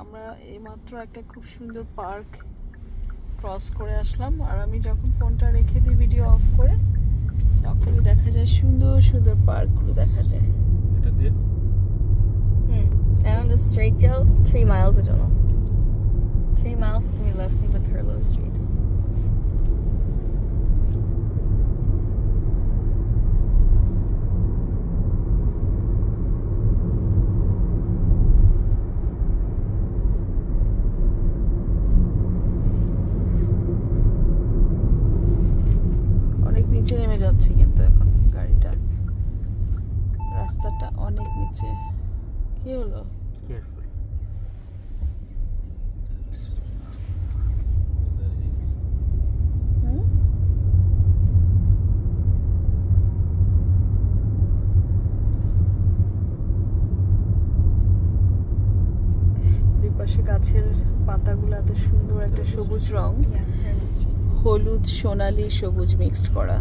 আমরা এইমাত্র একটা খুব সুন্দর পার্ক ক্রস করে আসলাম, আর আমি যখন ফোনটা রেখে দিই ভিডিও অফ করে, তখনই দেখা যায় সুন্দর সুন্দর পার্কগুলো দেখা যায়। এটা দিয়ে And just straight out 3 miles এর জন্য 3 miles তুমি left me with Herlo Street. অনেক নিচে নেমে যাচ্ছে কিন্তু এখন গাড়িটা, রাস্তাটা অনেক নিচে। কি হলো? কেয়ারফুল। দুপাশে গাছের পাতাগুলো এত সুন্দর একটা সবুজ রং, Yeah, Herlo Street. হলুদ সোনালী সবুজ মিক্সড করা।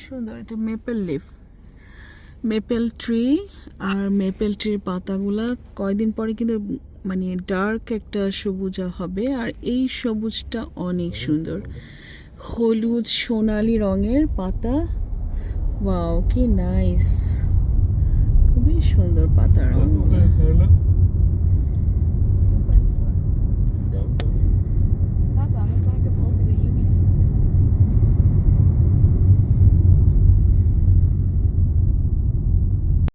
সুন্দর, এটা মেপেল লিফ, মেপেল ট্রি। আর মেপেল ট্রির পাতাগুলা কয়দিন পরে কিন্তু মানে ডার্ক একটা সবুজ হবে, আর এই সবুজটা অনেক সুন্দর, হলুদ সোনালী রঙের পাতা। ওয়াও, কি নাইস, খুবই সুন্দর পাতা রঙ।